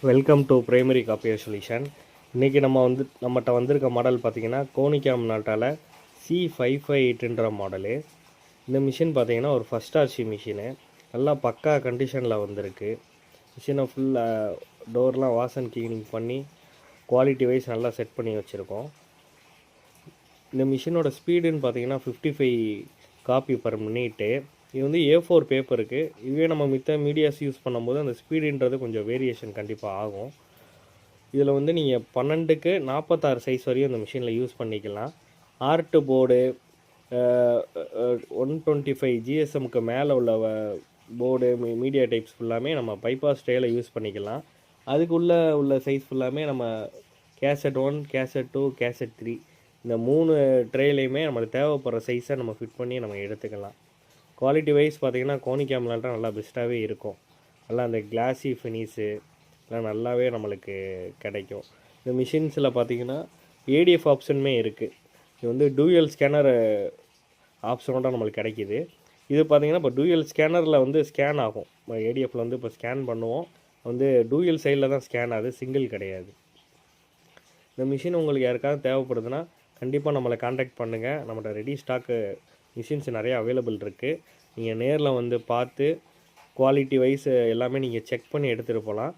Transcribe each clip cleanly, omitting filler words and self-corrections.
Welcome to primary copier solution. இன்றைக்கி நம்மகிட்ட வந்திருக்க மாடல் பார்த்திங்கன்னா கோனிகாம் நாட்டால் C558ன்ற மாடலு. இந்த மிஷின் பார்த்திங்கன்னா ஒரு ஃபஸ்ட் ஆர்சி மிஷினு. நல்லா பக்கா கண்டிஷனில் வந்திருக்கு. மிஷினை ஃபுல்லாக டோர்லாம் வாஷ் கிளீனிங் பண்ணி குவாலிட்டி வைஸ் நல்லா செட் பண்ணி வச்சுருக்கோம். இந்த மிஷினோட ஸ்பீடுன்னு பார்த்திங்கன்னா 55 காப்பி பர் மினிட்டு. இது வந்து A4 பேப்பருக்கு. இதுவே நம்ம மித்த மீடியாஸ் யூஸ் பண்ணும்போது அந்த ஸ்பீடுன்றது கொஞ்சம் வேரியேஷன் கண்டிப்பாக ஆகும். இதில் வந்து நீங்கள் 12க்கு 46 சைஸ் வரையும் இந்த மிஷினில் யூஸ் பண்ணிக்கலாம். ஆர்ட்டு போர்டு 125 GSMக்கு மேலே உள்ள போர்டு மீடியா டைப்ஸ் ஃபுல்லாமே நம்ம பைபாஸ் ட்ரேயில் யூஸ் பண்ணிக்கலாம். அதுக்குள்ளே உள்ள சைஸ் ஃபுல்லாமே நம்ம கேசட் 1, கேசட் 2, கேசட் 3 இந்த 3 ட்ரேலையுமே நம்மளுக்கு தேவைப்படுற சைஸை நம்ம ஃபிட் பண்ணி நம்ம எடுத்துக்கலாம். குவாலிட்டி வைஸ் பார்த்திங்கன்னா கோனிகாம்லான்ட்டு நல்லா பெஸ்ட்டாகவே இருக்கும். நல்லா அந்த கிளாஸி ஃபினிஷு எல்லாம் நல்லாவே நம்மளுக்கு கிடைக்கும். இந்த மிஷின்ஸில் பார்த்திங்கன்னா ADF ஆப்ஷனுமே இருக்குது. இது வந்து டூயல் ஸ்கேனர் ஆப்ஷனோட நம்மளுக்கு கிடைக்கிது. இது பார்த்திங்கன்னா இப்போ டூயல் ஸ்கேனரில் வந்து ஸ்கேன் ஆகும். ADFில் வந்து இப்போ ஸ்கேன் பண்ணுவோம், வந்து டூயல் சைடில் தான் ஸ்கேன் ஆகுது, சிங்கிள் கிடையாது. இந்த மிஷின் உங்களுக்கு யாருக்காவது தேவைப்படுதுன்னா கண்டிப்பாக நம்மளை காண்டாக்ட் பண்ணுங்கள். நம்மகிட்ட ரெடி ஸ்டாக்கு மிஷின்ஸ் நிறையா அவைலபிள் இருக்குது. நீங்கள் நேரில் வந்து பார்த்து குவாலிட்டி வைஸ் எல்லாமே நீங்கள் செக் பண்ணி எடுத்துகிட்டு போகலாம்.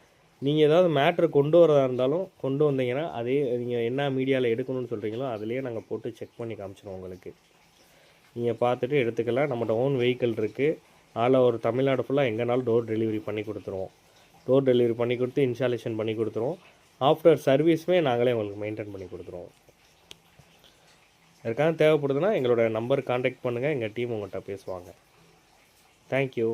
நீங்கள் ஏதாவது மேட்ரு கொண்டு வரதா இருந்தாலும் கொண்டு வந்தீங்கன்னா அதே நீங்கள் என்ன மீடியாவில் எடுக்கணும்னு சொல்கிறீங்களோ அதிலேயே நாங்கள் போட்டு செக் பண்ணி காமிச்சிடுவோம் உங்களுக்கு. நீங்கள் பார்த்துட்டு எடுத்துக்கலாம். நம்மகிட்ட ஓன் வெஹிக்கிள் இருக்குது. ஆல் ஓவர் தமிழ்நாடு ஃபுல்லாக எங்கேனாலும் டோர் டெலிவரி பண்ணி கொடுத்துருவோம். டோர் டெலிவரி பண்ணி கொடுத்து இன்ஸ்டாலேஷன் பண்ணி கொடுத்துருவோம். ஆஃப்டர் சர்வீஸுமே நாங்களே உங்களுக்கு மெயின்டைன் பண்ணி கொடுத்துருவோம். யாருக்காவது தேவைப்படுதுன்னா எங்களோட நம்பர் காண்டாக்ட் பண்ணுங்கள். எங்கள் டீம் உங்கள்கிட்ட பேசுவாங்க. தேங்க்யூ.